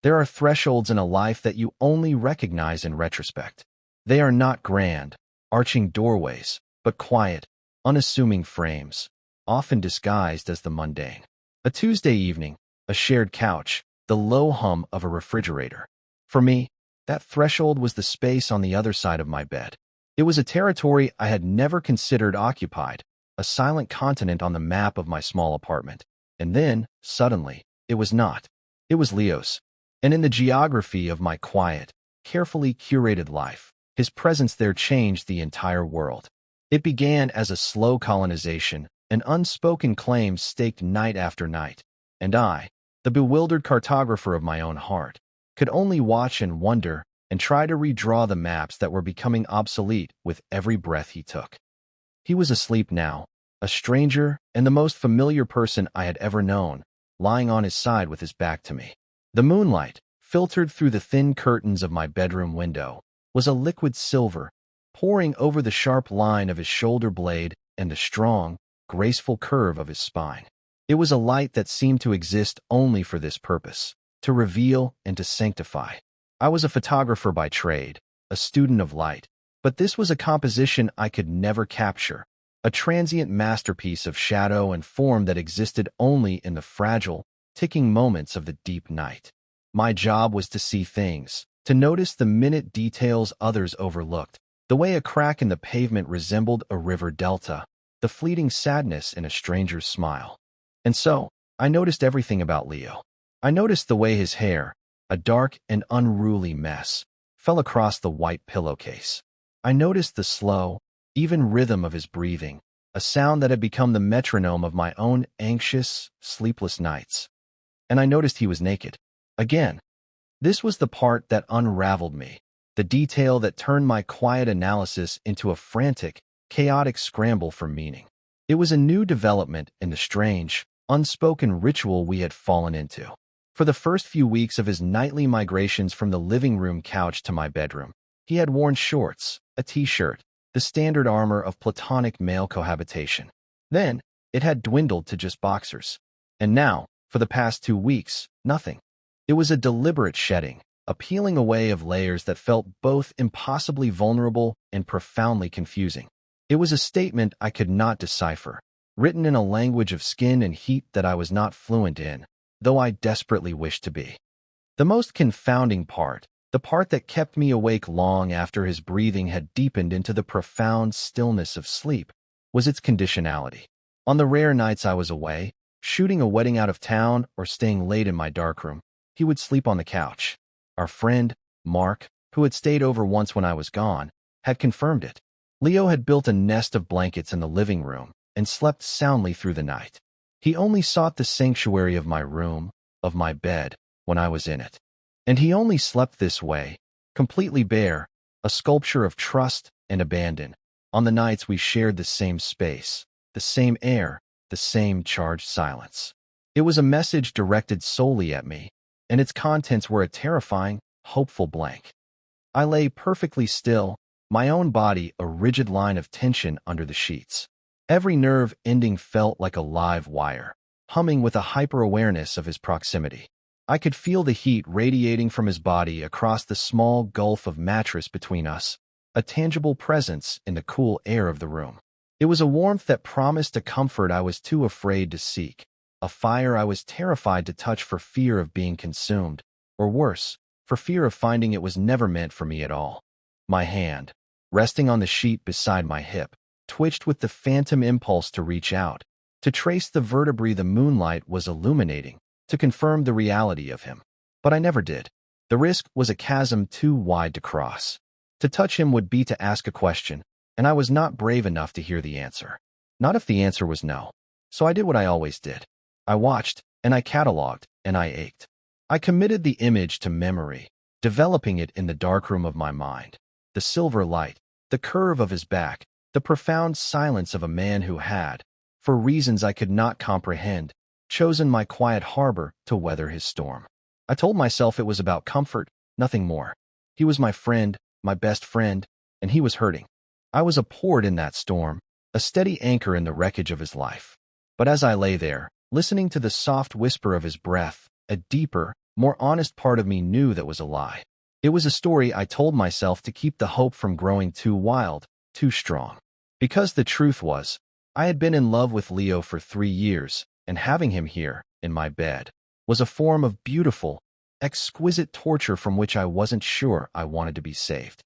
There are thresholds in a life that you only recognize in retrospect. They are not grand, arching doorways, but quiet, unassuming frames, often disguised as the mundane. A Tuesday evening, a shared couch, the low hum of a refrigerator. For me, that threshold was the space on the other side of my bed. It was a territory I had never considered occupied, a silent continent on the map of my small apartment. And then, suddenly, it was not. It was Leo's. And in the geography of my quiet, carefully curated life, his presence there changed the entire world. It began as a slow colonization, an unspoken claim staked night after night, and I, the bewildered cartographer of my own heart, could only watch and wonder and try to redraw the maps that were becoming obsolete with every breath he took. He was asleep now, a stranger and the most familiar person I had ever known, lying on his side with his back to me. The moonlight, filtered through the thin curtains of my bedroom window, was a liquid silver, pouring over the sharp line of his shoulder blade and the strong, graceful curve of his spine. It was a light that seemed to exist only for this purpose, to reveal and to sanctify. I was a photographer by trade, a student of light, but this was a composition I could never capture, a transient masterpiece of shadow and form that existed only in the fragile, ticking moments of the deep night. My job was to see things, to notice the minute details others overlooked, the way a crack in the pavement resembled a river delta, the fleeting sadness in a stranger's smile. And so, I noticed everything about Leo. I noticed the way his hair, a dark and unruly mess, fell across the white pillowcase. I noticed the slow, even rhythm of his breathing, a sound that had become the metronome of my own anxious, sleepless nights. And I noticed he was naked. Again. This was the part that unraveled me, the detail that turned my quiet analysis into a frantic, chaotic scramble for meaning. It was a new development in the strange, unspoken ritual we had fallen into. For the first few weeks of his nightly migrations from the living room couch to my bedroom, he had worn shorts, a t-shirt, the standard armor of platonic male cohabitation. Then, it had dwindled to just boxers. And now, for the past 2 weeks, nothing. It was a deliberate shedding, a peeling away of layers that felt both impossibly vulnerable and profoundly confusing. It was a statement I could not decipher, written in a language of skin and heat that I was not fluent in, though I desperately wished to be. The most confounding part, the part that kept me awake long after his breathing had deepened into the profound stillness of sleep, was its conditionality. On the rare nights I was away, shooting a wedding out of town or staying late in my darkroom, he would sleep on the couch. Our friend, Mark, who had stayed over once when I was gone, had confirmed it. Leo had built a nest of blankets in the living room and slept soundly through the night. He only sought the sanctuary of my room, of my bed, when I was in it. And he only slept this way, completely bare, a sculpture of trust and abandon, on the nights we shared the same space, the same air, the same charged silence. It was a message directed solely at me, and its contents were a terrifying, hopeful blank. I lay perfectly still, my own body a rigid line of tension under the sheets. Every nerve ending felt like a live wire, humming with a hyper-awareness of his proximity. I could feel the heat radiating from his body across the small gulf of mattress between us, a tangible presence in the cool air of the room. It was a warmth that promised a comfort I was too afraid to seek, a fire I was terrified to touch for fear of being consumed, or worse, for fear of finding it was never meant for me at all. My hand, resting on the sheet beside my hip, twitched with the phantom impulse to reach out, to trace the vertebrae the moonlight was illuminating, to confirm the reality of him. But I never did. The risk was a chasm too wide to cross. To touch him would be to ask a question, and I was not brave enough to hear the answer. Not if the answer was no. So I did what I always did. I watched, and I cataloged, and I ached. I committed the image to memory, developing it in the darkroom of my mind. The silver light, the curve of his back, the profound silence of a man who had, for reasons I could not comprehend, chosen my quiet harbor to weather his storm. I told myself it was about comfort, nothing more. He was my friend, my best friend, and he was hurting. I was a port in that storm, a steady anchor in the wreckage of his life. But as I lay there, listening to the soft whisper of his breath, a deeper, more honest part of me knew that was a lie. It was a story I told myself to keep the hope from growing too wild, too strong. Because the truth was, I had been in love with Leo for 3 years, and having him here, in my bed, was a form of beautiful, exquisite torture from which I wasn't sure I wanted to be saved.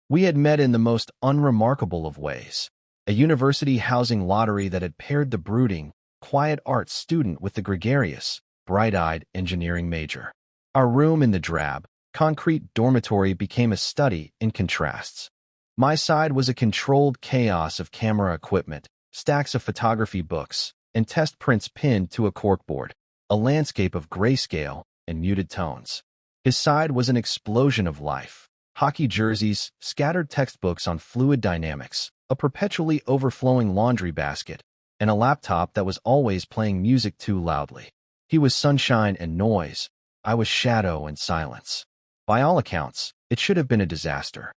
We had met in the most unremarkable of ways, a university housing lottery that had paired the brooding, quiet arts student with the gregarious, bright-eyed engineering major. Our room in the drab, concrete dormitory became a study in contrasts. My side was a controlled chaos of camera equipment, stacks of photography books, and test prints pinned to a corkboard, a landscape of grayscale and muted tones. His side was an explosion of life. Hockey jerseys, scattered textbooks on fluid dynamics, a perpetually overflowing laundry basket, and a laptop that was always playing music too loudly. He was sunshine and noise. I was shadow and silence. By all accounts, it should have been a disaster.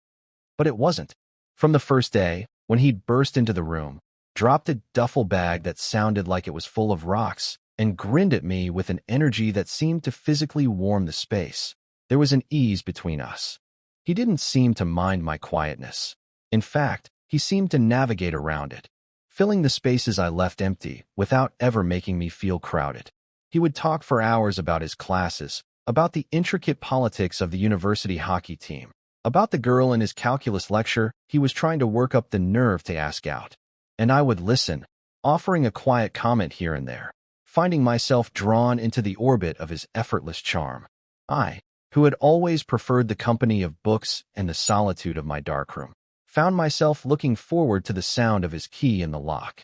But it wasn't. From the first day, when he'd burst into the room, dropped a duffel bag that sounded like it was full of rocks, and grinned at me with an energy that seemed to physically warm the space, there was an ease between us. He didn't seem to mind my quietness. In fact, he seemed to navigate around it, filling the spaces I left empty without ever making me feel crowded. He would talk for hours about his classes, about the intricate politics of the university hockey team, about the girl in his calculus lecture he was trying to work up the nerve to ask out. And I would listen, offering a quiet comment here and there, finding myself drawn into the orbit of his effortless charm. I, who had always preferred the company of books and the solitude of my darkroom, found myself looking forward to the sound of his key in the lock.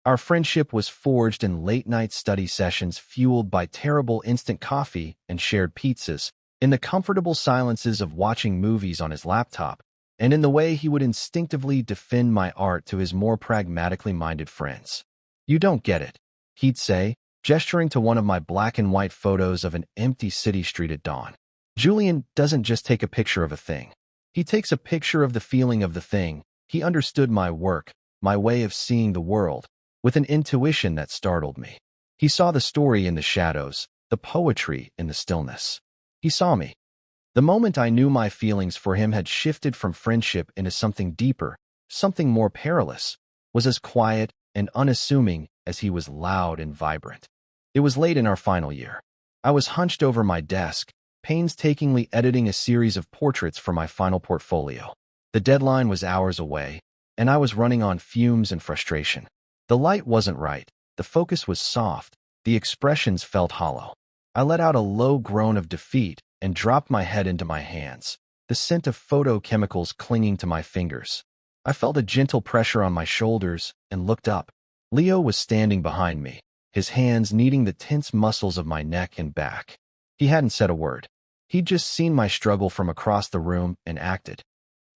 Our friendship was forged in late-night study sessions fueled by terrible instant coffee and shared pizzas, in the comfortable silences of watching movies on his laptop, and in the way he would instinctively defend my art to his more pragmatically minded friends. "You don't get it," he'd say, gesturing to one of my black-and-white photos of an empty city street at dawn. "Julian doesn't just take a picture of a thing. He takes a picture of the feeling of the thing." He understood my work, my way of seeing the world, with an intuition that startled me. He saw the story in the shadows, the poetry in the stillness. He saw me. The moment I knew my feelings for him had shifted from friendship into something deeper, something more perilous, was as quiet and unassuming as he was loud and vibrant. It was late in our final year. I was hunched over my desk, painstakingly editing a series of portraits for my final portfolio. The deadline was hours away, and I was running on fumes and frustration. The light wasn't right, the focus was soft, the expressions felt hollow. I let out a low groan of defeat and dropped my head into my hands, the scent of photochemicals clinging to my fingers. I felt a gentle pressure on my shoulders and looked up. Leo was standing behind me, his hands kneading the tense muscles of my neck and back. He hadn't said a word. He'd just seen my struggle from across the room and acted.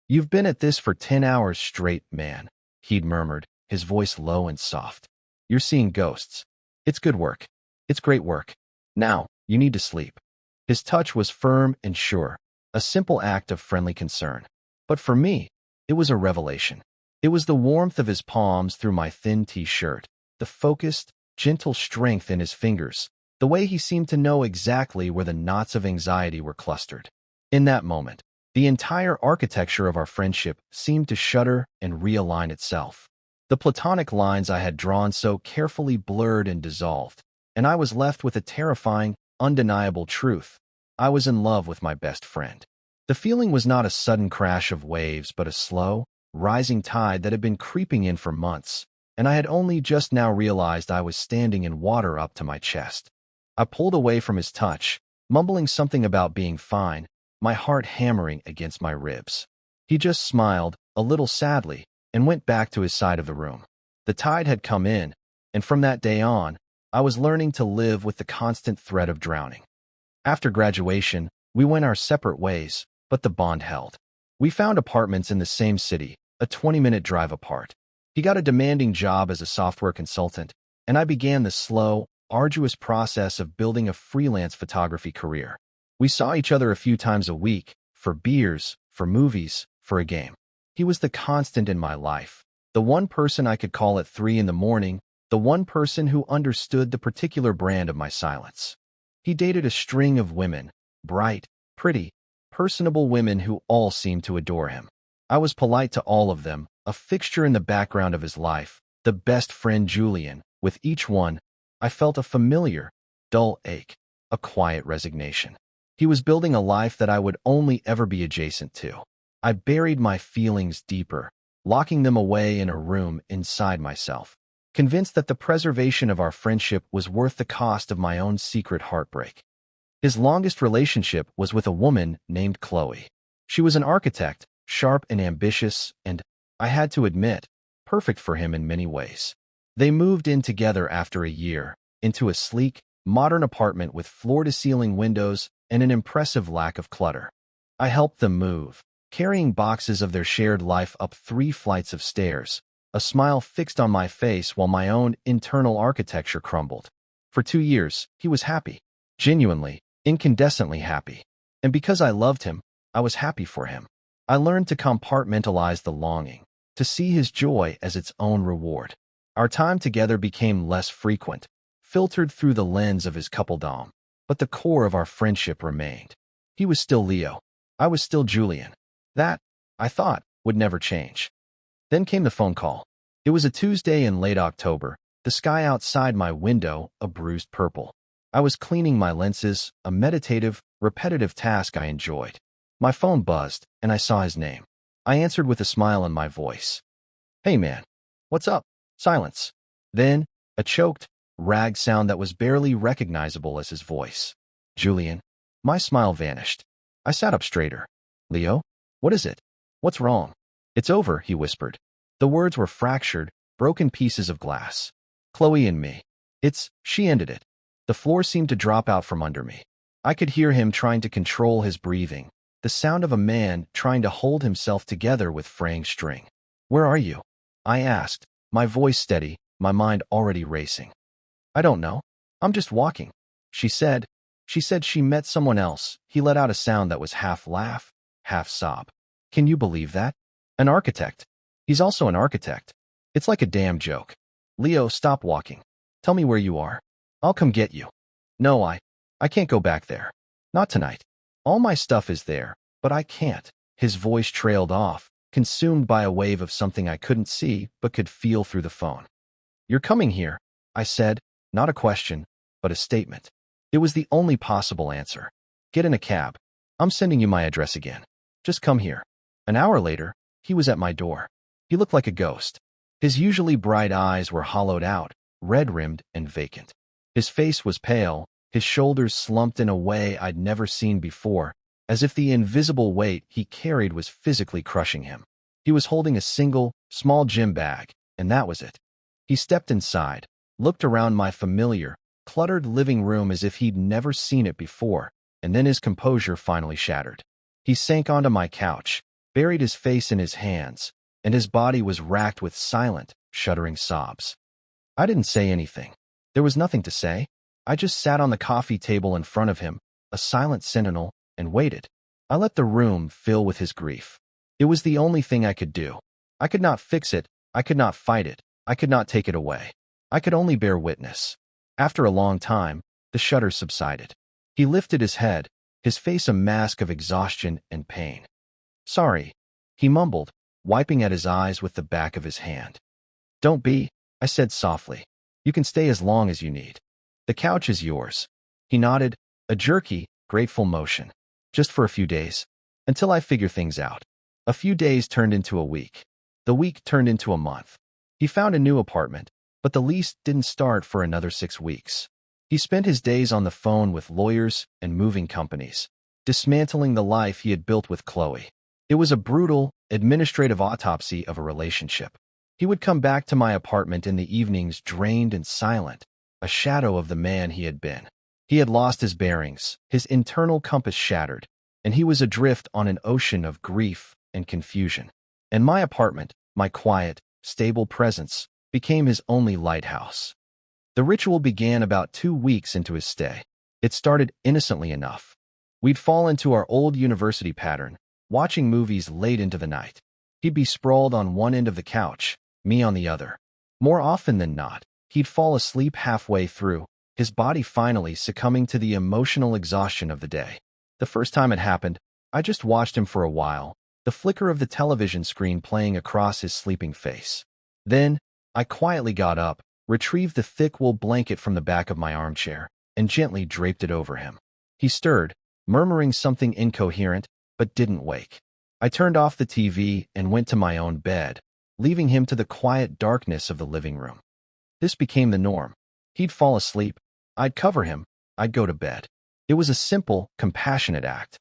"You've been at this for 10 hours straight, man," he'd murmured, his voice low and soft. "You're seeing ghosts. It's good work. It's great work. Now, you need to sleep." His touch was firm and sure, a simple act of friendly concern. But for me, it was a revelation. It was the warmth of his palms through my thin t-shirt, the focused, gentle strength in his fingers, the way he seemed to know exactly where the knots of anxiety were clustered. In that moment, the entire architecture of our friendship seemed to shudder and realign itself. The platonic lines I had drawn so carefully blurred and dissolved, and I was left with a terrifying, undeniable truth. I was in love with my best friend. The feeling was not a sudden crash of waves, but a slow, rising tide that had been creeping in for months, and I had only just now realized I was standing in water up to my chest. I pulled away from his touch, mumbling something about being fine, my heart hammering against my ribs. He just smiled, a little sadly, and went back to his side of the room. The tide had come in, and from that day on, I was learning to live with the constant threat of drowning. After graduation, we went our separate ways, but the bond held. We found apartments in the same city, a 20-minute drive apart. He got a demanding job as a software consultant, and I began the slow, arduous process of building a freelance photography career. We saw each other a few times a week, for beers, for movies, for a game. He was the constant in my life, the one person I could call at 3 in the morning, the one person who understood the particular brand of my silence. He dated a string of women, bright, pretty, personable women who all seemed to adore him. I was polite to all of them, a fixture in the background of his life, the best friend Julian. With each one, I felt a familiar, dull ache, a quiet resignation. He was building a life that I would only ever be adjacent to. I buried my feelings deeper, locking them away in a room inside myself, convinced that the preservation of our friendship was worth the cost of my own secret heartbreak. His longest relationship was with a woman named Chloe. She was an architect, sharp and ambitious, and, I had to admit, perfect for him in many ways. They moved in together after a year, into a sleek, modern apartment with floor-to-ceiling windows and an impressive lack of clutter. I helped them move, carrying boxes of their shared life up 3 flights of stairs, a smile fixed on my face while my own internal architecture crumbled. For 2 years, he was happy, genuinely, incandescently happy. And because I loved him, I was happy for him. I learned to compartmentalize the longing, to see his joy as its own reward. Our time together became less frequent, filtered through the lens of his coupledom, but the core of our friendship remained. He was still Leo. I was still Julian. That, I thought, would never change. Then came the phone call. It was a Tuesday in late October, the sky outside my window a bruised purple. I was cleaning my lenses, a meditative, repetitive task I enjoyed. My phone buzzed, and I saw his name. I answered with a smile in my voice. "Hey man, what's up?" Silence. Then, a choked, rag sound that was barely recognizable as his voice. "Julian." My smile vanished. I sat up straighter. "Leo? What is it? What's wrong?" "It's over," he whispered. The words were fractured, broken pieces of glass. "Chloe and me. She ended it." The floor seemed to drop out from under me. I could hear him trying to control his breathing, the sound of a man trying to hold himself together with fraying string. "Where are you?" I asked, my voice steady, my mind already racing. "I don't know. I'm just walking," she said. She said she met someone else. He let out a sound that was half laugh, half sob. "Can you believe that? An architect. He's also an architect. It's like a damn joke." "Leo, stop walking. Tell me where you are. I'll come get you." "No, I can't go back there. Not tonight. All my stuff is there, but I can't." His voice trailed off, consumed by a wave of something I couldn't see but could feel through the phone. "You're coming here," I said, not a question, but a statement. It was the only possible answer. "Get in a cab. I'm sending you my address again. Just come here." An hour later, he was at my door. He looked like a ghost. His usually bright eyes were hollowed out, red-rimmed and vacant. His face was pale, his shoulders slumped in a way I'd never seen before, as if the invisible weight he carried was physically crushing him. He was holding a single, small gym bag, and that was it. He stepped inside, looked around my familiar, cluttered living room as if he'd never seen it before, and then his composure finally shattered. He sank onto my couch, buried his face in his hands, and his body was racked with silent, shuddering sobs. I didn't say anything. There was nothing to say. I just sat on the coffee table in front of him, a silent sentinel, and waited. I let the room fill with his grief. It was the only thing I could do. I could not fix it, I could not fight it, I could not take it away. I could only bear witness. After a long time, the shudders subsided. He lifted his head, his face a mask of exhaustion and pain. "Sorry," he mumbled, wiping at his eyes with the back of his hand. "Don't be," I said softly. "You can stay as long as you need. The couch is yours." He nodded, a jerky, grateful motion. "Just for a few days. Until I figure things out." A few days turned into a week. The week turned into a month. He found a new apartment, but the lease didn't start for another 6 weeks. He spent his days on the phone with lawyers and moving companies, dismantling the life he had built with Chloe. It was a brutal, administrative autopsy of a relationship. He would come back to my apartment in the evenings drained and silent, a shadow of the man he had been. He had lost his bearings, his internal compass shattered, and he was adrift on an ocean of grief and confusion. And my apartment, my quiet, stable presence, became his only lighthouse. The ritual began about 2 weeks into his stay. It started innocently enough. We'd fall into our old university pattern, watching movies late into the night. He'd be sprawled on one end of the couch, me on the other. More often than not, he'd fall asleep halfway through, his body finally succumbing to the emotional exhaustion of the day. The first time it happened, I just watched him for a while, the flicker of the television screen playing across his sleeping face. Then, I quietly got up, retrieved the thick wool blanket from the back of my armchair, and gently draped it over him. He stirred, murmuring something incoherent, but didn't wake. I turned off the TV and went to my own bed, leaving him to the quiet darkness of the living room. This became the norm. He'd fall asleep, I'd cover him, I'd go to bed. It was a simple, compassionate act,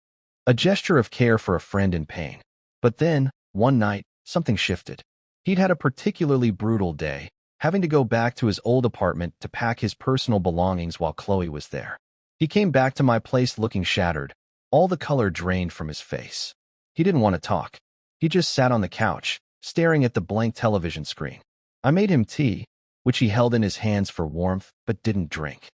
a gesture of care for a friend in pain. But then, one night, something shifted. He'd had a particularly brutal day, having to go back to his old apartment to pack his personal belongings while Chloe was there. He came back to my place looking shattered, all the color drained from his face. He didn't want to talk. He just sat on the couch, staring at the blank television screen. I made him tea, which he held in his hands for warmth but didn't drink.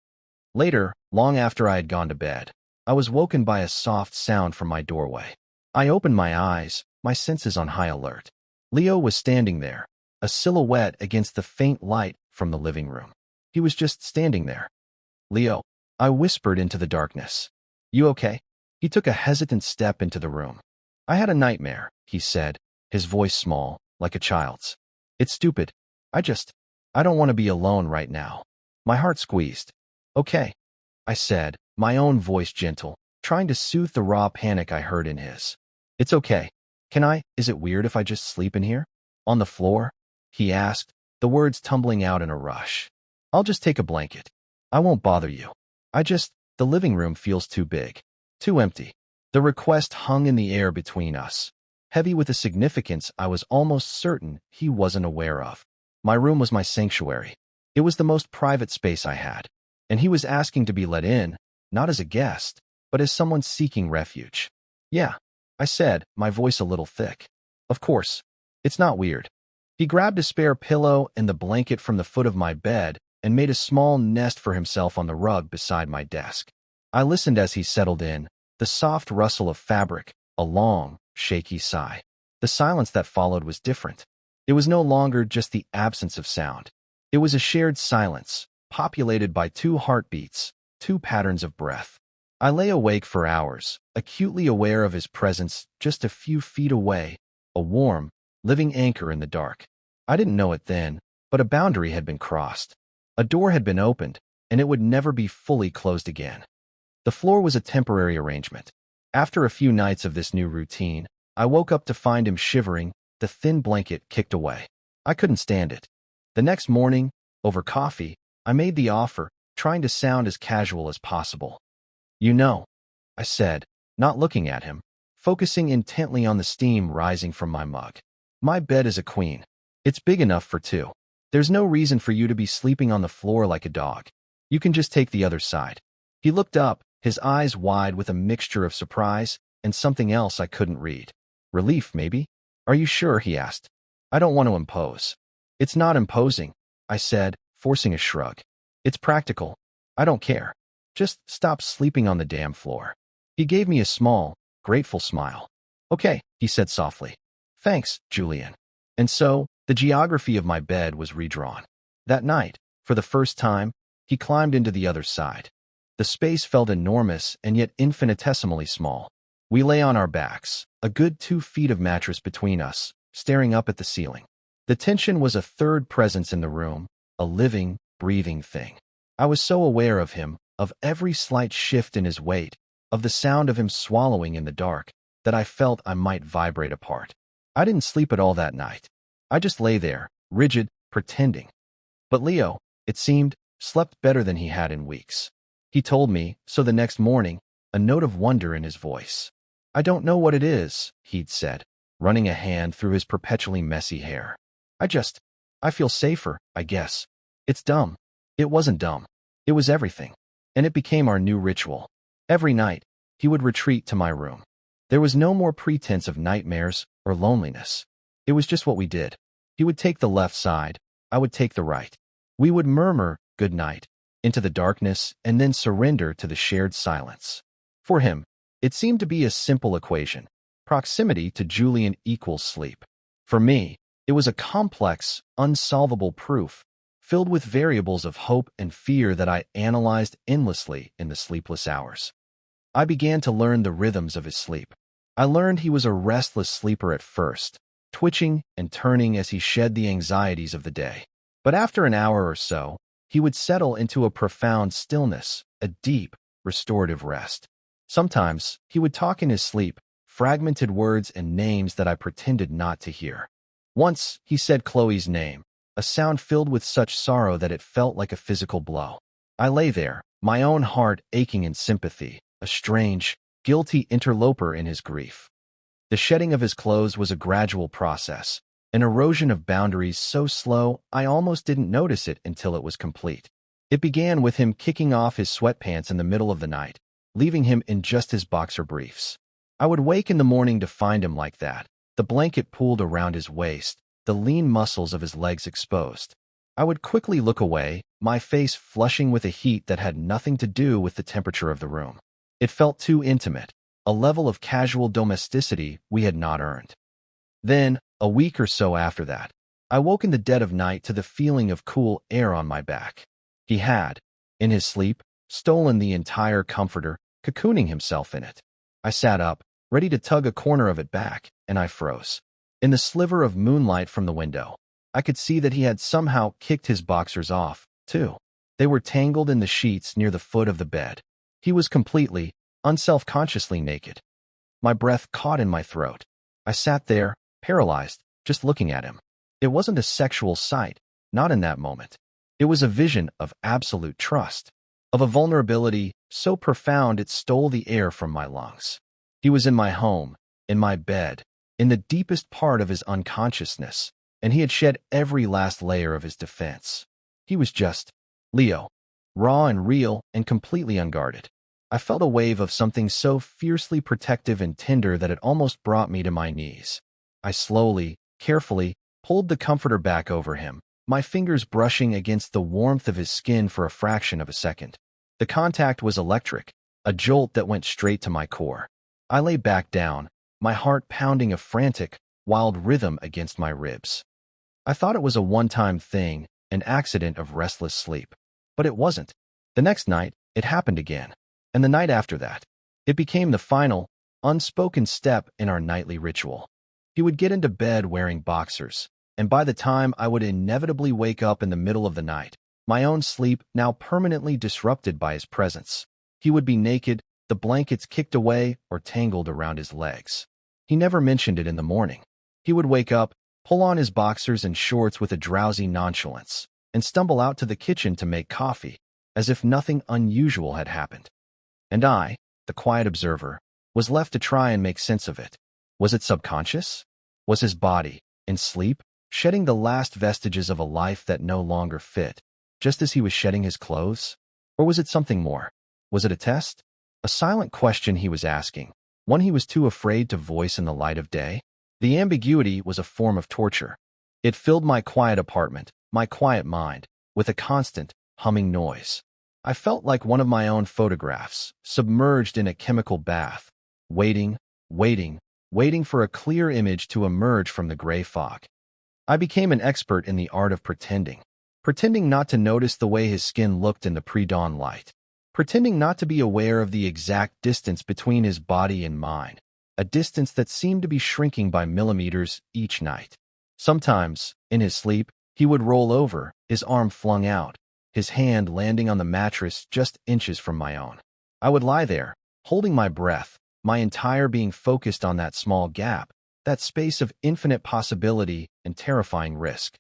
Later, long after I had gone to bed, I was woken by a soft sound from my doorway. I opened my eyes, my senses on high alert. Leo was standing there, a silhouette against the faint light from the living room. He was just standing there. "Leo," I whispered into the darkness. "You okay?" He took a hesitant step into the room. "I had a nightmare," he said, his voice small, like a child's. "It's stupid. I don't want to be alone right now." My heart squeezed. "Okay," I said, my own voice gentle, trying to soothe the raw panic I heard in his. "It's okay. Is it weird if I just sleep in here? On the floor?" he asked, the words tumbling out in a rush. "I'll just take a blanket. I won't bother you. The living room feels too big, too empty." The request hung in the air between us, heavy with a significance I was almost certain he wasn't aware of. My room was my sanctuary. It was the most private space I had, and he was asking to be let in, not as a guest, but as someone seeking refuge. "Yeah," I said, my voice a little thick. "Of course. It's not weird." He grabbed a spare pillow and the blanket from the foot of my bed and made a small nest for himself on the rug beside my desk. I listened as he settled in, the soft rustle of fabric, a long, shaky sigh. The silence that followed was different. It was no longer just the absence of sound. It was a shared silence, populated by two heartbeats, two patterns of breath. I lay awake for hours, acutely aware of his presence just a few feet away, a warm, living anchor in the dark. I didn't know it then, but a boundary had been crossed. A door had been opened, and it would never be fully closed again. The floor was a temporary arrangement. After a few nights of this new routine, I woke up to find him shivering, the thin blanket kicked away. I couldn't stand it. The next morning, over coffee, I made the offer, trying to sound as casual as possible. "You know," I said, not looking at him, focusing intently on the steam rising from my mug. "My bed is a queen. It's big enough for two. There's no reason for you to be sleeping on the floor like a dog. You can just take the other side." He looked up, his eyes wide with a mixture of surprise and something else I couldn't read. "Relief, maybe?" "Are you sure?" he asked. "I don't want to impose." "It's not imposing," I said, forcing a shrug. "It's practical. I don't care. Just stop sleeping on the damn floor." He gave me a small, grateful smile. "Okay," he said softly. "Thanks, Julian." And so, the geography of my bed was redrawn. That night, for the first time, he climbed into the other side. The space felt enormous and yet infinitesimally small. We lay on our backs, a good 2 feet of mattress between us, staring up at the ceiling. The tension was a third presence in the room, a living, breathing thing. I was so aware of him, of every slight shift in his weight, of the sound of him swallowing in the dark, that I felt I might vibrate apart. I didn't sleep at all that night. I just lay there, rigid, pretending. But Leo, it seemed, slept better than he had in weeks. He told me, so the next morning, a note of wonder in his voice. "I don't know what it is," he'd said, running a hand through his perpetually messy hair. I feel safer, I guess. It's dumb." It wasn't dumb. It was everything. And it became our new ritual. Every night, he would retreat to my room. There was no more pretense of nightmares or loneliness. It was just what we did. He would take the left side, I would take the right. We would murmur, "Good night," into the darkness and then surrender to the shared silence. For him, it seemed to be a simple equation. Proximity to Julian equals sleep. For me, it was a complex, unsolvable proof. filled with variables of hope and fear that I analyzed endlessly in the sleepless hours. I began to learn the rhythms of his sleep. I learned he was a restless sleeper at first, twitching and turning as he shed the anxieties of the day. But after an hour or so, he would settle into a profound stillness, a deep, restorative rest. Sometimes, he would talk in his sleep, fragmented words and names that I pretended not to hear. Once, he said Chloe's name, a sound filled with such sorrow that it felt like a physical blow. I lay there, my own heart aching in sympathy, a strange, guilty interloper in his grief. The shedding of his clothes was a gradual process, an erosion of boundaries so slow I almost didn't notice it until it was complete. It began with him kicking off his sweatpants in the middle of the night, leaving him in just his boxer briefs. I would wake in the morning to find him like that, the blanket pulled around his waist, the lean muscles of his legs exposed. I would quickly look away, my face flushing with a heat that had nothing to do with the temperature of the room. It felt too intimate, a level of casual domesticity we had not earned. Then, a week or so after that, I woke in the dead of night to the feeling of cool air on my back. He had, in his sleep, stolen the entire comforter, cocooning himself in it. I sat up, ready to tug a corner of it back, and I froze. In the sliver of moonlight from the window, I could see that he had somehow kicked his boxers off, too. They were tangled in the sheets near the foot of the bed. He was completely, unselfconsciously naked. My breath caught in my throat. I sat there, paralyzed, just looking at him. It wasn't a sexual sight, not in that moment. It was a vision of absolute trust, of a vulnerability so profound it stole the air from my lungs. He was in my home, in my bed, in the deepest part of his unconsciousness, and he had shed every last layer of his defense. He was just Leo, raw and real and completely unguarded. I felt a wave of something so fiercely protective and tender that it almost brought me to my knees. I slowly, carefully, pulled the comforter back over him, my fingers brushing against the warmth of his skin for a fraction of a second. The contact was electric, a jolt that went straight to my core. I lay back down, my heart pounding a frantic, wild rhythm against my ribs. I thought it was a one-time thing, an accident of restless sleep. But it wasn't. The next night, it happened again. And the night after that. It became the final, unspoken step in our nightly ritual. He would get into bed wearing boxers, and by the time I would inevitably wake up in the middle of the night, my own sleep now permanently disrupted by his presence, he would be naked, the blankets kicked away or tangled around his legs. He never mentioned it in the morning. He would wake up, pull on his boxers and shorts with a drowsy nonchalance, and stumble out to the kitchen to make coffee, as if nothing unusual had happened. And I, the quiet observer, was left to try and make sense of it. Was it subconscious? Was his body, in sleep, shedding the last vestiges of a life that no longer fit, just as he was shedding his clothes? Or was it something more? Was it a test? A silent question he was asking, one he was too afraid to voice in the light of day? The ambiguity was a form of torture. It filled my quiet apartment, my quiet mind, with a constant, humming noise. I felt like one of my own photographs, submerged in a chemical bath, waiting for a clear image to emerge from the gray fog. I became an expert in the art of pretending not to notice the way his skin looked in the pre-dawn light, pretending not to be aware of the exact distance between his body and mine, a distance that seemed to be shrinking by millimeters each night. Sometimes, in his sleep, he would roll over, his arm flung out, his hand landing on the mattress just inches from my own. I would lie there, holding my breath, my entire being focused on that small gap, that space of infinite possibility and terrifying risk.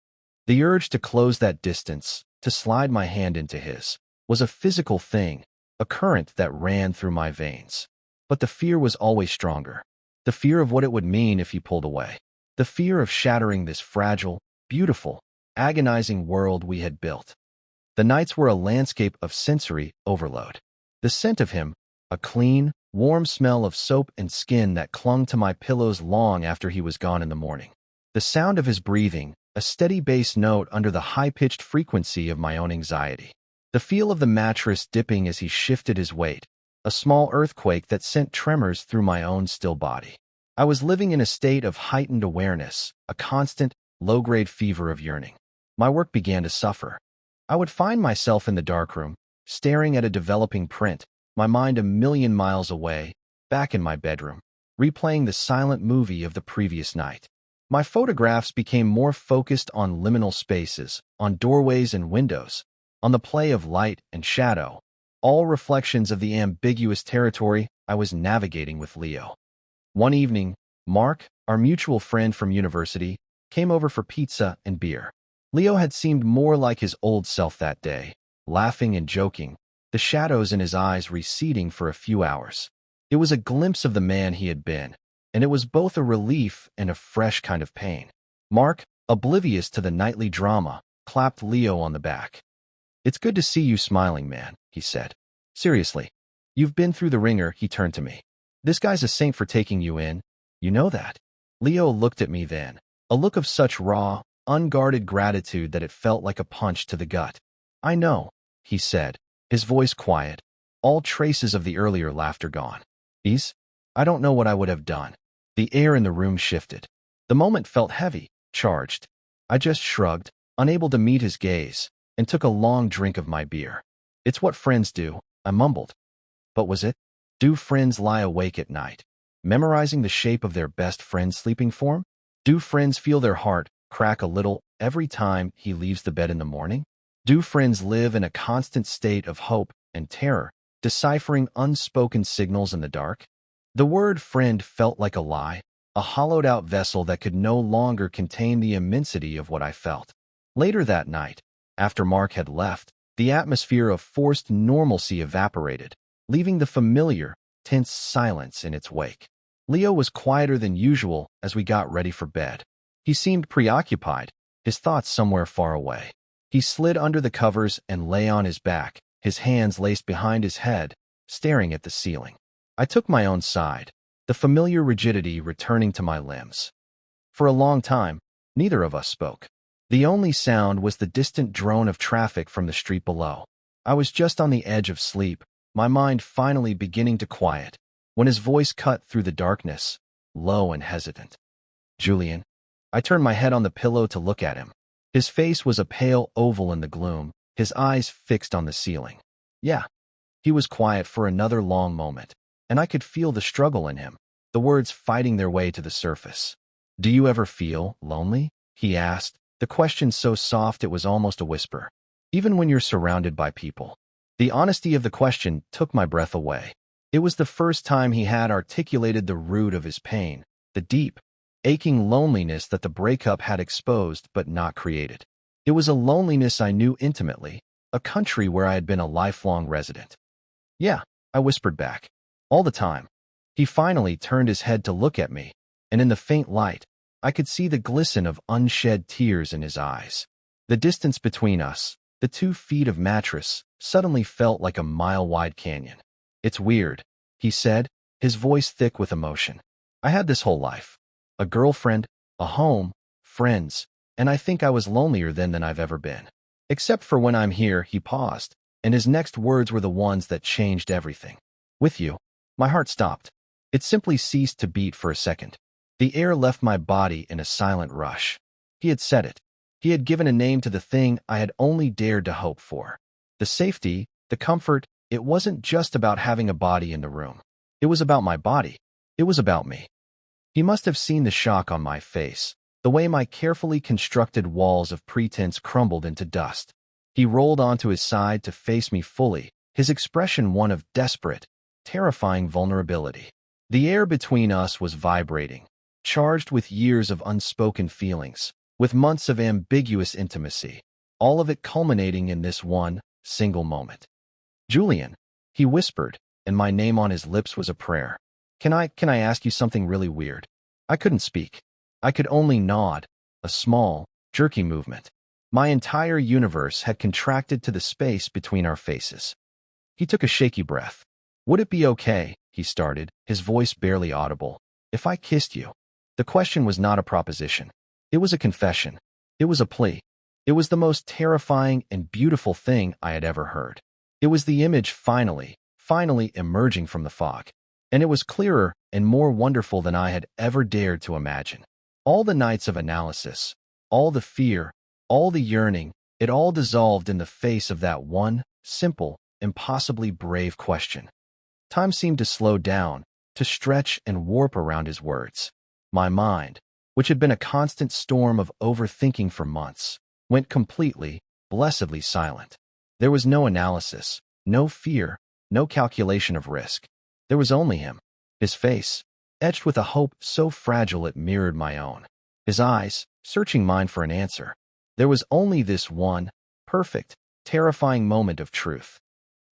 The urge to close that distance, to slide my hand into his, was a physical thing, a current that ran through my veins. But the fear was always stronger. The fear of what it would mean if he pulled away. The fear of shattering this fragile, beautiful, agonizing world we had built. The nights were a landscape of sensory overload. The scent of him, a clean, warm smell of soap and skin that clung to my pillows long after he was gone in the morning. The sound of his breathing, a steady bass note under the high-pitched frequency of my own anxiety. The feel of the mattress dipping as he shifted his weight, a small earthquake that sent tremors through my own still body. I was living in a state of heightened awareness, a constant, low-grade fever of yearning. My work began to suffer. I would find myself in the darkroom, staring at a developing print, my mind a million miles away, back in my bedroom, replaying the silent movie of the previous night. My photographs became more focused on liminal spaces, on doorways and windows, on the play of light and shadow, all reflections of the ambiguous territory I was navigating with Leo. One evening, Mark, our mutual friend from university, came over for pizza and beer. Leo had seemed more like his old self that day, laughing and joking, the shadows in his eyes receding for a few hours. It was a glimpse of the man he had been, and it was both a relief and a fresh kind of pain. Mark, oblivious to the nightly drama, clapped Leo on the back. "It's good to see you smiling, man," he said. "Seriously, you've been through the ringer." He turned to me. "This guy's a saint for taking you in. You know that?" Leo looked at me then, a look of such raw, unguarded gratitude that it felt like a punch to the gut. "I know," he said, his voice quiet, all traces of the earlier laughter gone. I don't know what I would have done." The air in the room shifted. The moment felt heavy, charged. I just shrugged, unable to meet his gaze, and took a long drink of my beer. "It's what friends do," I mumbled. But was it? Do friends lie awake at night, memorizing the shape of their best friend's sleeping form? Do friends feel their heart crack a little every time he leaves the bed in the morning? Do friends live in a constant state of hope and terror, deciphering unspoken signals in the dark? The word friend felt like a lie, a hollowed-out vessel that could no longer contain the immensity of what I felt. Later that night, after Mark had left, the atmosphere of forced normalcy evaporated, leaving the familiar, tense silence in its wake. Leo was quieter than usual as we got ready for bed. He seemed preoccupied, his thoughts somewhere far away. He slid under the covers and lay on his back, his hands laced behind his head, staring at the ceiling. I took my own side, the familiar rigidity returning to my limbs. For a long time, neither of us spoke. The only sound was the distant drone of traffic from the street below. I was just on the edge of sleep, my mind finally beginning to quiet, when his voice cut through the darkness, low and hesitant. "Julian." I turned my head on the pillow to look at him. His face was a pale oval in the gloom, his eyes fixed on the ceiling. "Yeah." He was quiet for another long moment, and I could feel the struggle in him, the words fighting their way to the surface. "Do you ever feel lonely?" he asked, the question so soft it was almost a whisper. "Even when you're surrounded by people?" The honesty of the question took my breath away. It was the first time he had articulated the root of his pain, the deep, aching loneliness that the breakup had exposed but not created. It was a loneliness I knew intimately, a country where I had been a lifelong resident. "Yeah," I whispered back. "All the time." He finally turned his head to look at me, and in the faint light, I could see the glisten of unshed tears in his eyes. The distance between us, the 2 feet of mattress, suddenly felt like a mile-wide canyon. "It's weird," he said, his voice thick with emotion. "I had this whole life. A girlfriend, a home, friends, and I think I was lonelier then than I've ever been. Except for when I'm here." He paused, and his next words were the ones that changed everything. "With you." My heart stopped. It simply ceased to beat for a second. The air left my body in a silent rush. He had said it. He had given a name to the thing I had only dared to hope for. The safety, the comfort. It wasn't just about having a body in the room. It was about my body. It was about me. He must have seen the shock on my face, the way my carefully constructed walls of pretense crumbled into dust. He rolled onto his side to face me fully, his expression one of desperate, terrifying vulnerability. The air between us was vibrating, charged with years of unspoken feelings, with months of ambiguous intimacy, all of it culminating in this one, single moment. "Julian," he whispered, and my name on his lips was a prayer. Can I ask you something really weird?" I couldn't speak. I could only nod, a small, jerky movement. My entire universe had contracted to the space between our faces. He took a shaky breath. "Would it be okay," he started, his voice barely audible, "if I kissed you?" The question was not a proposition. It was a confession. It was a plea. It was the most terrifying and beautiful thing I had ever heard. It was the image finally emerging from the fog. And it was clearer and more wonderful than I had ever dared to imagine. All the nights of analysis, all the fear, all the yearning, It all dissolved in the face of that one, simple, impossibly brave question. Time seemed to slow down, to stretch and warp around his words. My mind, which had been a constant storm of overthinking for months, went completely, blessedly silent. There was no analysis, no fear, no calculation of risk. There was only him, his face, etched with a hope so fragile it mirrored my own, his eyes, searching mine for an answer. There was only this one, perfect, terrifying moment of truth.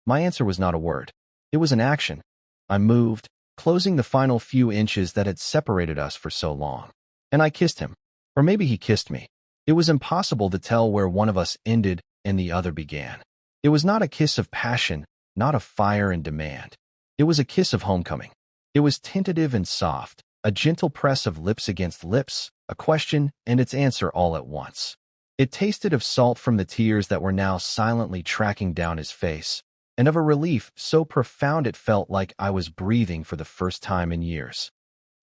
My answer was not a word. It was an action. I moved, closing the final few inches that had separated us for so long. And I kissed him. Or maybe he kissed me. It was impossible to tell where one of us ended and the other began. It was not a kiss of passion, not of fire and demand. It was a kiss of homecoming. It was tentative and soft, a gentle press of lips against lips, a question and its answer all at once. It tasted of salt from the tears that were now silently tracking down his face, and of a relief so profound it felt like I was breathing for the first time in years.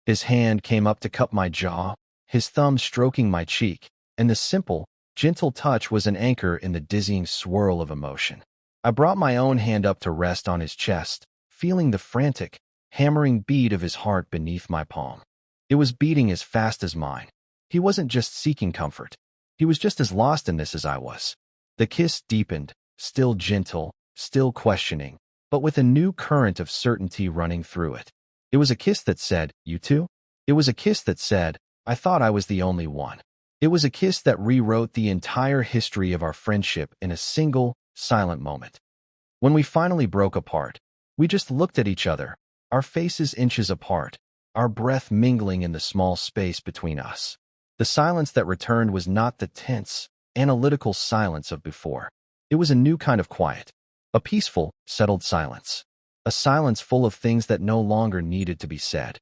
His hand came up to cup my jaw, his thumb stroking my cheek, and the simple, gentle touch was an anchor in the dizzying swirl of emotion. I brought my own hand up to rest on his chest, feeling the frantic, hammering beat of his heart beneath my palm. It was beating as fast as mine. He wasn't just seeking comfort. He was just as lost in this as I was. The kiss deepened, still gentle, still questioning, but with a new current of certainty running through it. It was a kiss that said, "You too?" It was a kiss that said, "I thought I was the only one." It was a kiss that rewrote the entire history of our friendship in a single, silent moment. When we finally broke apart, we just looked at each other, our faces inches apart, our breath mingling in the small space between us. The silence that returned was not the tense, analytical silence of before. It was a new kind of quiet, a peaceful, settled silence, a silence full of things that no longer needed to be said.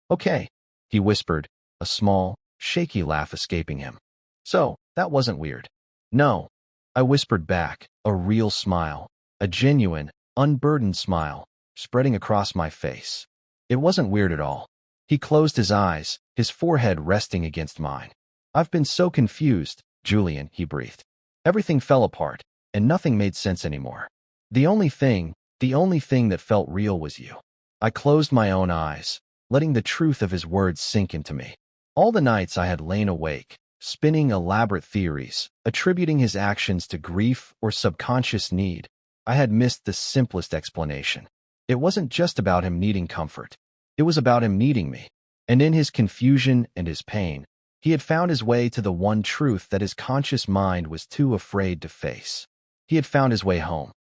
"Okay," he whispered, a small, shaky laugh escaping him. "So, that wasn't weird." "No," I whispered back, a real smile, a genuine, unburdened smile, spreading across my face. "It wasn't weird at all." He closed his eyes, his forehead resting against mine. "I've been so confused, Julian," he breathed. "Everything fell apart, and nothing made sense anymore. The only thing that felt real was you." I closed my own eyes, letting the truth of his words sink into me. All the nights I had lain awake, spinning elaborate theories, attributing his actions to grief or subconscious need, I had missed the simplest explanation. It wasn't just about him needing comfort. It was about him needing me. And in his confusion and his pain, he had found his way to the one truth that his conscious mind was too afraid to face. He had found his way home.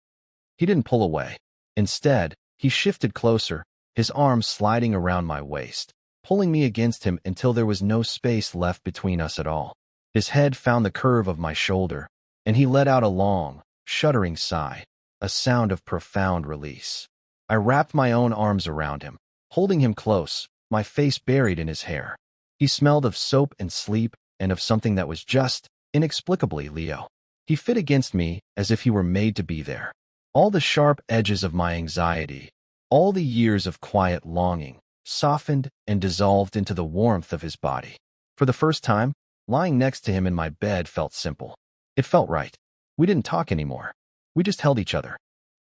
He didn't pull away. Instead, he shifted closer, his arms sliding around my waist, pulling me against him until there was no space left between us at all. His head found the curve of my shoulder, and he let out a long, shuddering sigh, a sound of profound release. I wrapped my own arms around him, holding him close, my face buried in his hair. He smelled of soap and sleep and of something that was just, inexplicably, Leo. He fit against me as if he were made to be there. All the sharp edges of my anxiety, all the years of quiet longing, softened and dissolved into the warmth of his body. For the first time, lying next to him in my bed felt simple. It felt right. We didn't talk anymore. We just held each other.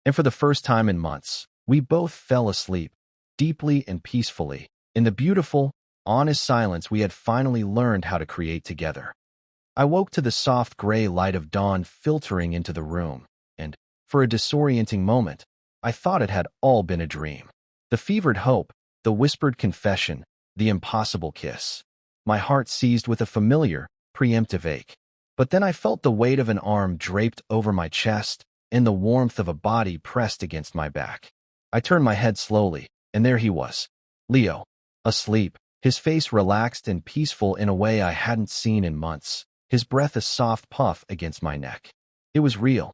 And for the first time in months, we both fell asleep, deeply and peacefully, in the beautiful, honest silence we had finally learned how to create together. I woke to the soft gray light of dawn filtering into the room, and, for a disorienting moment, I thought it had all been a dream. The fevered hope, the whispered confession, the impossible kiss. My heart seized with a familiar, preemptive ache. But then I felt the weight of an arm draped over my chest and the warmth of a body pressed against my back. I turned my head slowly, and there he was, Leo, asleep, his face relaxed and peaceful in a way I hadn't seen in months, his breath a soft puff against my neck. It was real.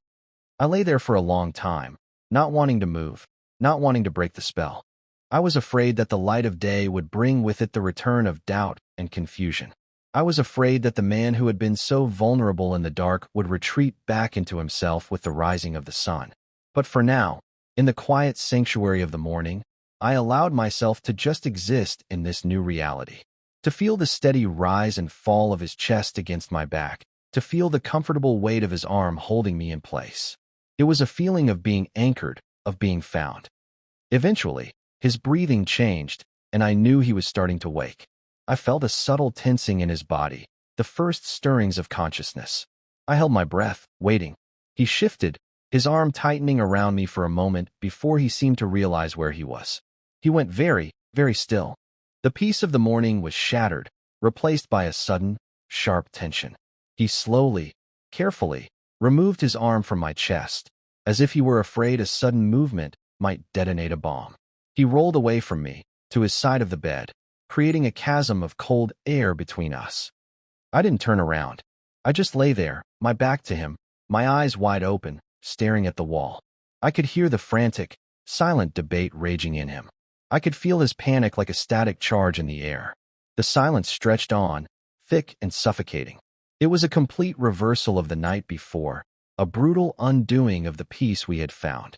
I lay there for a long time, not wanting to move, not wanting to break the spell. I was afraid that the light of day would bring with it the return of doubt and confusion. I was afraid that the man who had been so vulnerable in the dark would retreat back into himself with the rising of the sun. But for now, in the quiet sanctuary of the morning, I allowed myself to just exist in this new reality, to feel the steady rise and fall of his chest against my back, to feel the comfortable weight of his arm holding me in place. It was a feeling of being anchored, of being found. Eventually, his breathing changed, and I knew he was starting to wake. I felt a subtle tensing in his body, the first stirrings of consciousness. I held my breath, waiting. He shifted, his arm tightening around me for a moment before he seemed to realize where he was. He went very, very still. The peace of the morning was shattered, replaced by a sudden, sharp tension. He slowly, carefully, removed his arm from my chest, as if he were afraid a sudden movement might detonate a bomb. He rolled away from me, to his side of the bed, creating a chasm of cold air between us. I didn't turn around. I just lay there, my back to him, my eyes wide open, staring at the wall. I could hear the frantic, silent debate raging in him. I could feel his panic like a static charge in the air. The silence stretched on, thick and suffocating. It was a complete reversal of the night before, a brutal undoing of the peace we had found.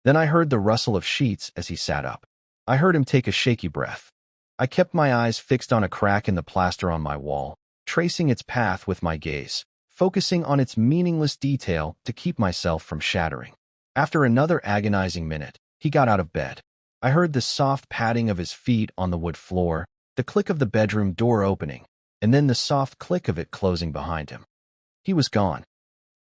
Then I heard the rustle of sheets as he sat up. I heard him take a shaky breath. I kept my eyes fixed on a crack in the plaster on my wall, tracing its path with my gaze, focusing on its meaningless detail to keep myself from shattering. After another agonizing minute, he got out of bed. I heard the soft padding of his feet on the wood floor, the click of the bedroom door opening, and then the soft click of it closing behind him. He was gone.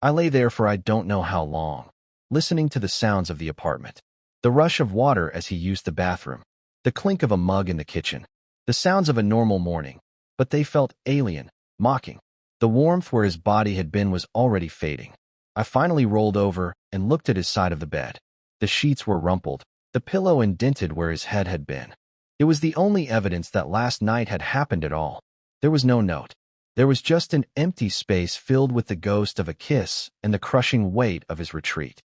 I lay there for I don't know how long, listening to the sounds of the apartment. The rush of water as he used the bathroom, the clink of a mug in the kitchen, the sounds of a normal morning, but they felt alien, mocking. The warmth where his body had been was already fading. I finally rolled over and looked at his side of the bed. The sheets were rumpled, the pillow indented where his head had been. It was the only evidence that last night had happened at all. There was no note. There was just an empty space filled with the ghost of a kiss and the crushing weight of his retreat.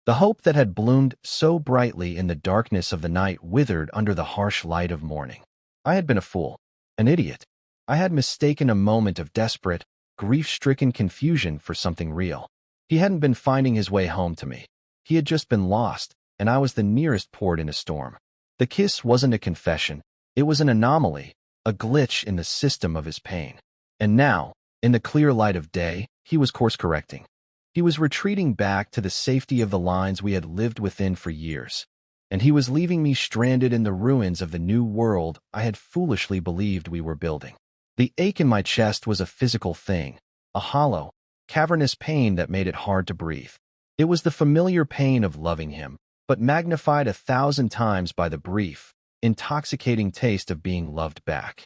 The hope that had bloomed so brightly in the darkness of the night withered under the harsh light of morning. I had been a fool, an idiot. I had mistaken a moment of desperate, grief-stricken confusion for something real. He hadn't been finding his way home to me. He had just been lost, and I was the nearest port in a storm. The kiss wasn't a confession. It was an anomaly, a glitch in the system of his pain. And now, in the clear light of day, he was course-correcting. He was retreating back to the safety of the lines we had lived within for years. And he was leaving me stranded in the ruins of the new world I had foolishly believed we were building. The ache in my chest was a physical thing, a hollow, cavernous pain that made it hard to breathe. It was the familiar pain of loving him, but magnified 1,000 times by the brief, intoxicating taste of being loved back.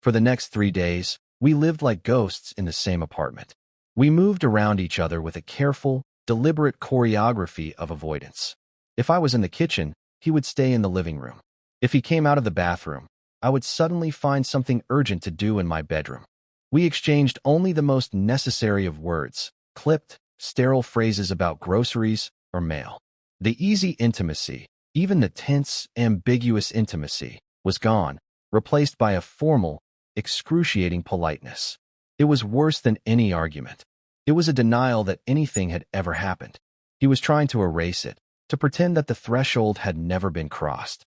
For the next 3 days, we lived like ghosts in the same apartment. We moved around each other with a careful, deliberate choreography of avoidance. If I was in the kitchen, he would stay in the living room. If he came out of the bathroom, I would suddenly find something urgent to do in my bedroom. We exchanged only the most necessary of words, clipped, sterile phrases about groceries or mail. The easy intimacy, even the tense, ambiguous intimacy, was gone, replaced by a formal, excruciating politeness. It was worse than any argument. It was a denial that anything had ever happened. He was trying to erase it, to pretend that the threshold had never been crossed.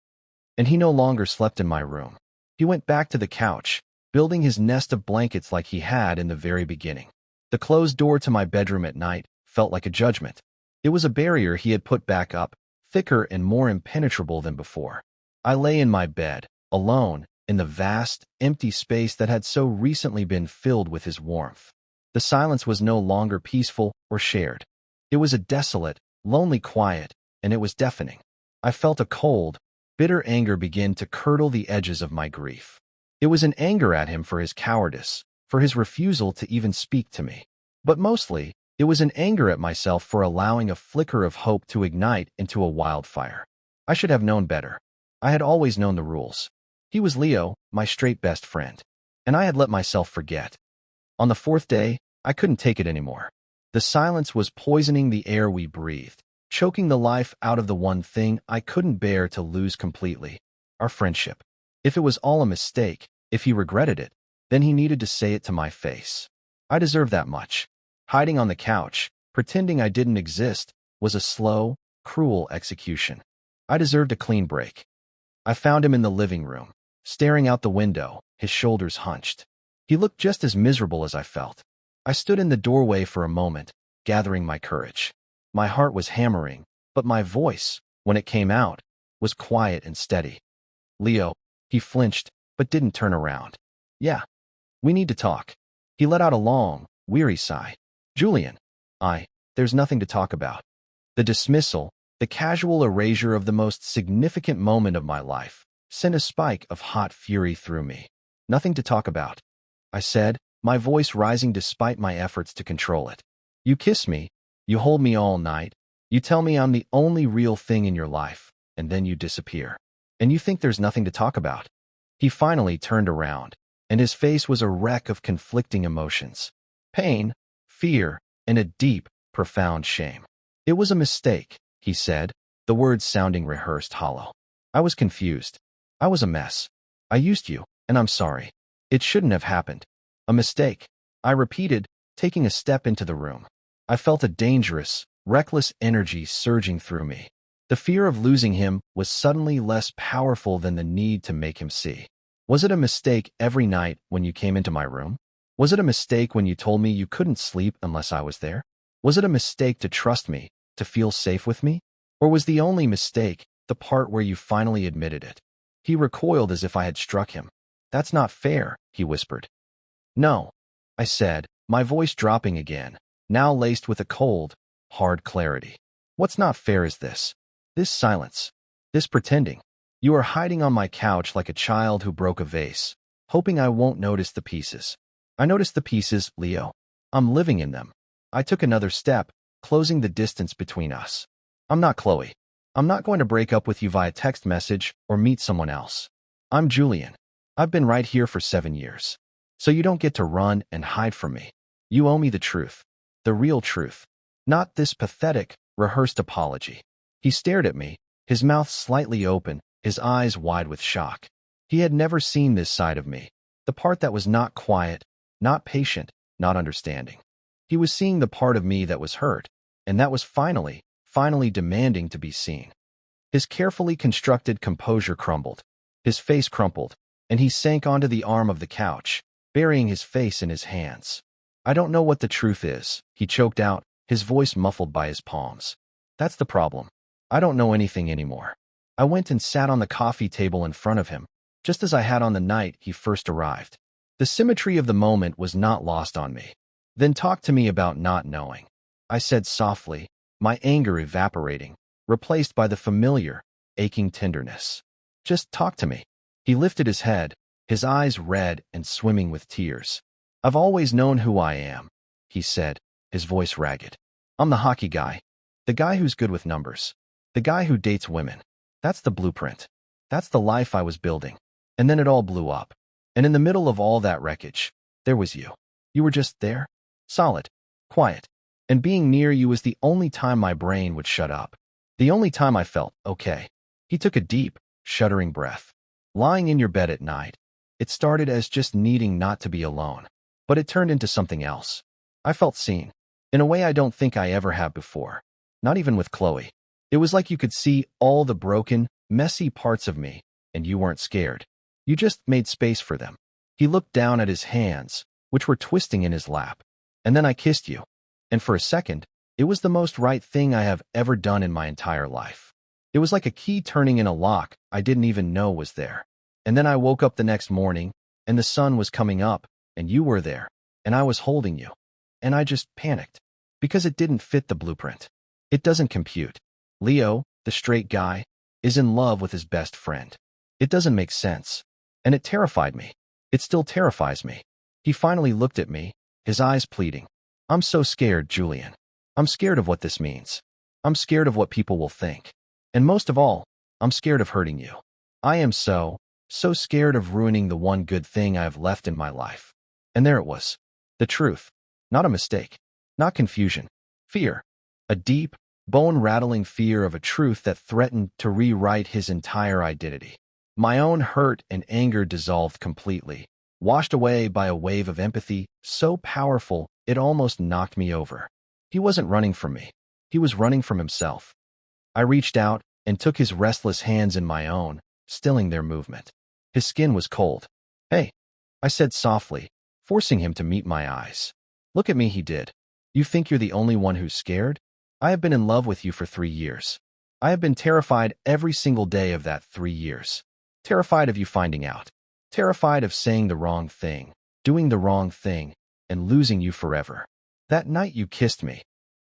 And he no longer slept in my room. He went back to the couch, building his nest of blankets like he had in the very beginning. The closed door to my bedroom at night felt like a judgment. It was a barrier he had put back up, thicker and more impenetrable than before. I lay in my bed, alone, in the vast, empty space that had so recently been filled with his warmth. The silence was no longer peaceful or shared. It was a desolate, lonely quiet, and it was deafening. I felt a cold, bitter anger begin to curdle the edges of my grief. It was an anger at him for his cowardice, for his refusal to even speak to me. But mostly, it was an anger at myself for allowing a flicker of hope to ignite into a wildfire. I should have known better. I had always known the rules. He was Leo, my straight best friend, and I had let myself forget. On the 4th day, I couldn't take it anymore. The silence was poisoning the air we breathed, choking the life out of the one thing I couldn't bear to lose completely, our friendship. If it was all a mistake, if he regretted it, then he needed to say it to my face. I deserved that much. Hiding on the couch, pretending I didn't exist, was a slow, cruel execution. I deserved a clean break. I found him in the living room, staring out the window, his shoulders hunched. He looked just as miserable as I felt. I stood in the doorway for a moment, gathering my courage. My heart was hammering, but my voice, when it came out, was quiet and steady. Leo, he flinched, but didn't turn around. Yeah, we need to talk. He let out a long, weary sigh. Julian, there's nothing to talk about. The dismissal, the casual erasure of the most significant moment of my life, sent a spike of hot fury through me. Nothing to talk about, I said, my voice rising despite my efforts to control it. You kiss me, you hold me all night, you tell me I'm the only real thing in your life, and then you disappear. And you think there's nothing to talk about. He finally turned around, and his face was a wreck of conflicting emotions. Pain, fear, and a deep, profound shame. It was a mistake, he said, the words sounding rehearsed hollow. I was confused. I was a mess. I used you, and I'm sorry. It shouldn't have happened. A mistake, I repeated, taking a step into the room. I felt a dangerous, reckless energy surging through me. The fear of losing him was suddenly less powerful than the need to make him see. Was it a mistake every night when you came into my room? Was it a mistake when you told me you couldn't sleep unless I was there? Was it a mistake to trust me, to feel safe with me? Or was the only mistake the part where you finally admitted it? He recoiled as if I had struck him. That's not fair, he whispered. No, I said, my voice dropping again, now laced with a cold, hard clarity. What's not fair is this. This silence. This pretending. You are hiding on my couch like a child who broke a vase, hoping I won't notice the pieces. I noticed the pieces, Leo. I'm living in them. I took another step, closing the distance between us. I'm not Chloe. I'm not going to break up with you via text message or meet someone else. I'm Julian. I've been right here for 7 years. So you don't get to run and hide from me. You owe me the truth. The real truth. Not this pathetic, rehearsed apology. He stared at me, his mouth slightly open, his eyes wide with shock. He had never seen this side of me, the part that was not quiet, not patient, not understanding. He was seeing the part of me that was hurt, and that was finally demanding to be seen. His carefully constructed composure crumbled. His face crumpled, and he sank onto the arm of the couch, burying his face in his hands. I don't know what the truth is, he choked out, his voice muffled by his palms. That's the problem. I don't know anything anymore. I went and sat on the coffee table in front of him, just as I had on the night he first arrived. The symmetry of the moment was not lost on me. Then talk to me about not knowing, I said softly, my anger evaporating, replaced by the familiar, aching tenderness. Just talk to me. He lifted his head, his eyes red and swimming with tears. I've always known who I am, he said, his voice ragged. I'm the hockey guy. The guy who's good with numbers. The guy who dates women. That's the blueprint. That's the life I was building. And then it all blew up. And in the middle of all that wreckage, there was you. You were just there, solid, quiet. And being near you was the only time my brain would shut up. The only time I felt okay. He took a deep, shuddering breath. Lying in your bed at night. It started as just needing not to be alone. But it turned into something else. I felt seen. In a way I don't think I ever have before. Not even with Chloe. It was like you could see all the broken, messy parts of me, and you weren't scared. You just made space for them. He looked down at his hands, which were twisting in his lap. And then I kissed you. And for a second, it was the most right thing I have ever done in my entire life. It was like a key turning in a lock I didn't even know was there. And then I woke up the next morning, and the sun was coming up, and you were there, and I was holding you. And I just panicked. Because it didn't fit the blueprint. It doesn't compute. Leo, the straight guy, is in love with his best friend. It doesn't make sense. And it terrified me. It still terrifies me. He finally looked at me, his eyes pleading. I'm so scared, Julian. I'm scared of what this means. I'm scared of what people will think. And most of all, I'm scared of hurting you. I am so scared of ruining the one good thing I have left in my life. And there it was. The truth. Not a mistake. Not confusion. Fear. A deep, bone-rattling fear of a truth that threatened to rewrite his entire identity. My own hurt and anger dissolved completely, washed away by a wave of empathy so powerful it almost knocked me over. He wasn't running from me. He was running from himself. I reached out and took his restless hands in my own, stilling their movement. His skin was cold. Hey, I said softly, forcing him to meet my eyes. Look at me, he did. You think you're the only one who's scared? I have been in love with you for 3 years. I have been terrified every single day of that 3 years. Terrified of you finding out. Terrified of saying the wrong thing, doing the wrong thing, and losing you forever. That night you kissed me.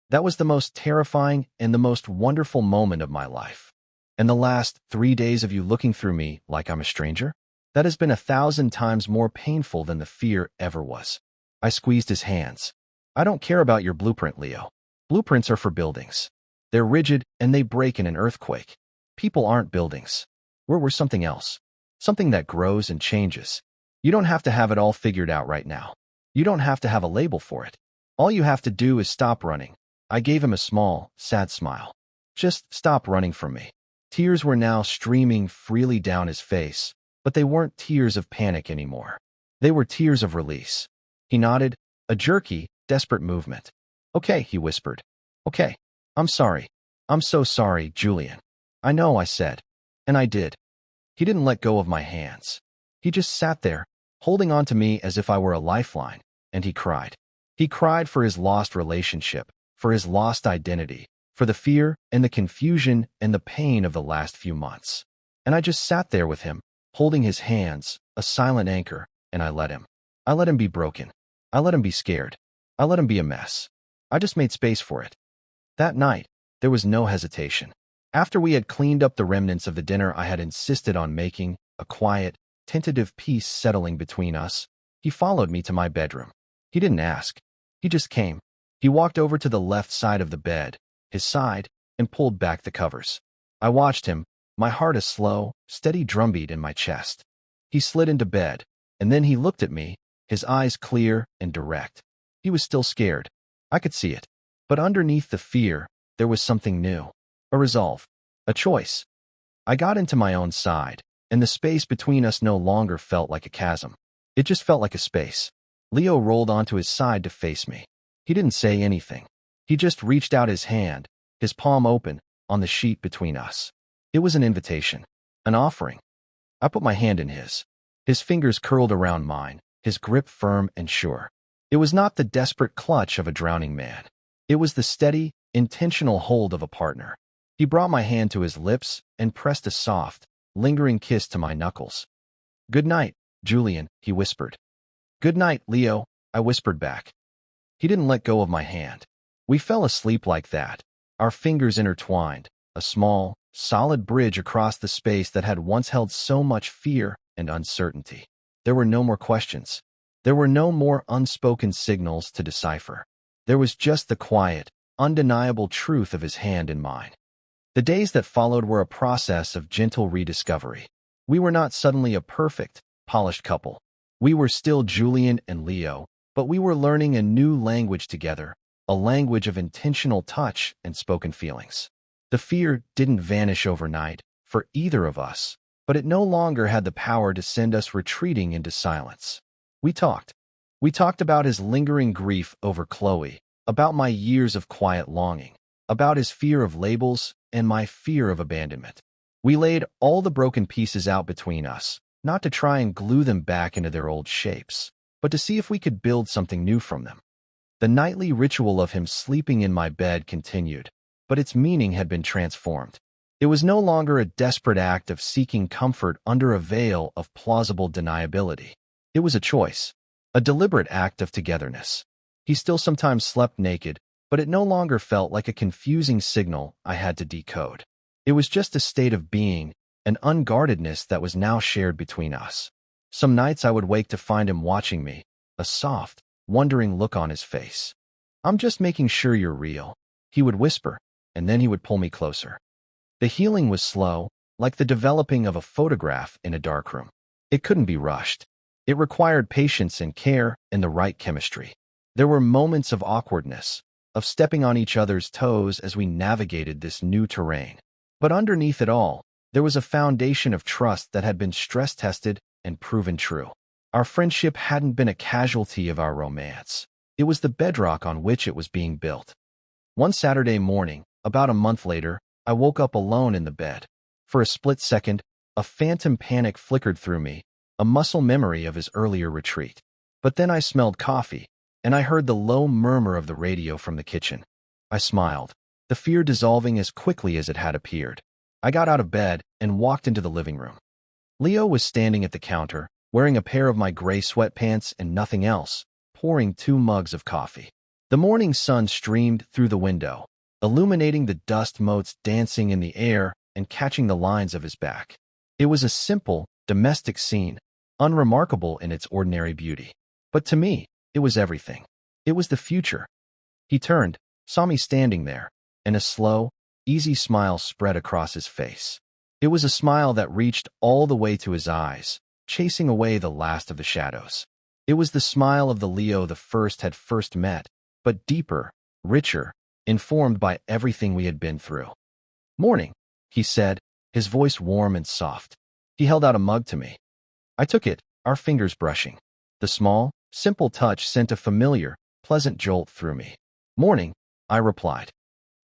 That was the most terrifying and the most wonderful moment of my life. And the last 3 days of you looking through me like I'm a stranger? That has been 1,000 times more painful than the fear ever was. I squeezed his hands. I don't care about your blueprint, Leo. Blueprints are for buildings. They're rigid and they break in an earthquake. People aren't buildings. We're something else. Something that grows and changes. You don't have to have it all figured out right now. You don't have to have a label for it. All you have to do is stop running. I gave him a small, sad smile. Just stop running from me. Tears were now streaming freely down his face, but they weren't tears of panic anymore. They were tears of release. He nodded, a jerky, desperate movement. Okay, he whispered. Okay. I'm sorry. I'm so sorry, Julian. I know, I said. And I did. He didn't let go of my hands. He just sat there, holding on to me as if I were a lifeline, and he cried. He cried for his lost relationship, for his lost identity, for the fear and the confusion and the pain of the last few months. And I just sat there with him, holding his hands, a silent anchor, and I let him. I let him be broken. I let him be scared. I let him be a mess. I just made space for it. That night, there was no hesitation. After we had cleaned up the remnants of the dinner I had insisted on making, a quiet, tentative peace settling between us, he followed me to my bedroom. He didn't ask. He just came. He walked over to the left side of the bed, his side, and pulled back the covers. I watched him, my heart a slow, steady drumbeat in my chest. He slid into bed, and then he looked at me, his eyes clear and direct. He was still scared. I could see it. But underneath the fear, there was something new. A resolve. A choice. I got into my own side, and the space between us no longer felt like a chasm. It just felt like a space. Leo rolled onto his side to face me. He didn't say anything. He just reached out his hand, his palm open, on the sheet between us. It was an invitation. An offering. I put my hand in his. His fingers curled around mine, his grip firm and sure. It was not the desperate clutch of a drowning man. It was the steady, intentional hold of a partner. He brought my hand to his lips and pressed a soft, lingering kiss to my knuckles. Good night, Julian, he whispered. Good night, Leo, I whispered back. He didn't let go of my hand. We fell asleep like that, our fingers intertwined, a small, solid bridge across the space that had once held so much fear and uncertainty. There were no more questions. There were no more unspoken signals to decipher. There was just the quiet, undeniable truth of his hand in mine. The days that followed were a process of gentle rediscovery. We were not suddenly a perfect, polished couple. We were still Julian and Leo, but we were learning a new language together, a language of intentional touch and spoken feelings. The fear didn't vanish overnight for either of us, but it no longer had the power to send us retreating into silence. We talked. We talked about his lingering grief over Chloe, about my years of quiet longing, about his fear of labels and my fear of abandonment. We laid all the broken pieces out between us, not to try and glue them back into their old shapes, but to see if we could build something new from them. The nightly ritual of him sleeping in my bed continued, but its meaning had been transformed. It was no longer a desperate act of seeking comfort under a veil of plausible deniability. It was a choice, a deliberate act of togetherness. He still sometimes slept naked, but it no longer felt like a confusing signal I had to decode. It was just a state of being, an unguardedness that was now shared between us. Some nights I would wake to find him watching me, a soft, wondering look on his face. I'm just making sure you're real, he would whisper, and then he would pull me closer. The healing was slow, like the developing of a photograph in a darkroom. It couldn't be rushed. It required patience and care and the right chemistry. There were moments of awkwardness, of stepping on each other's toes as we navigated this new terrain. But underneath it all, there was a foundation of trust that had been stress-tested and proven true. Our friendship hadn't been a casualty of our romance. It was the bedrock on which it was being built. One Saturday morning, about a month later, I woke up alone in the bed. For a split second, a phantom panic flickered through me, a muscle memory of his earlier retreat. But then I smelled coffee, and I heard the low murmur of the radio from the kitchen. I smiled, the fear dissolving as quickly as it had appeared. I got out of bed and walked into the living room. Leo was standing at the counter, wearing a pair of my gray sweatpants and nothing else, pouring 2 mugs of coffee. The morning sun streamed through the window, illuminating the dust motes dancing in the air and catching the lines of his back. It was a simple, domestic scene, unremarkable in its ordinary beauty. But to me, it was everything. It was the future. He turned, saw me standing there, and a slow, easy smile spread across his face. It was a smile that reached all the way to his eyes, chasing away the last of the shadows. It was the smile of the Leo the first had first met, but deeper, richer, informed by everything we had been through. "Morning," he said, his voice warm and soft. He held out a mug to me. I took it, our fingers brushing. The small, simple touch sent a familiar, pleasant jolt through me. "Morning," I replied.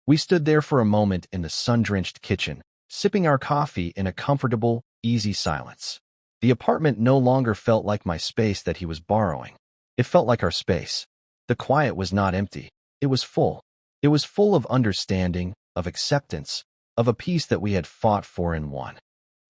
We stood there for a moment in the sun-drenched kitchen, sipping our coffee in a comfortable, easy silence. The apartment no longer felt like my space that he was borrowing. It felt like our space. The quiet was not empty. It was full. It was full of understanding, of acceptance, of a peace that we had fought for and won.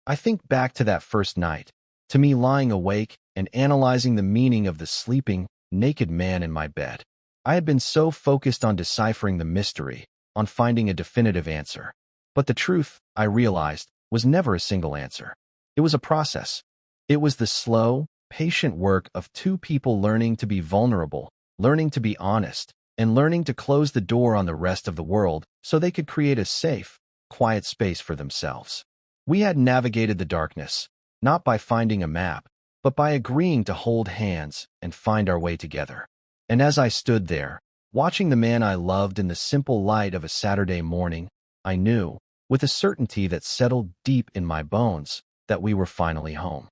I think back to that first night, to me lying awake and analyzing the meaning of the sleeping, naked man in my bed. I had been so focused on deciphering the mystery, on finding a definitive answer. But the truth, I realized, was never a single answer. It was a process. It was the slow, patient work of 2 people learning to be vulnerable, learning to be honest, and learning to close the door on the rest of the world so they could create a safe, quiet space for themselves. We had navigated the darkness, not by finding a map, but by agreeing to hold hands and find our way together. And as I stood there, watching the man I loved in the simple light of a Saturday morning, I knew, with a certainty that settled deep in my bones, that we were finally home.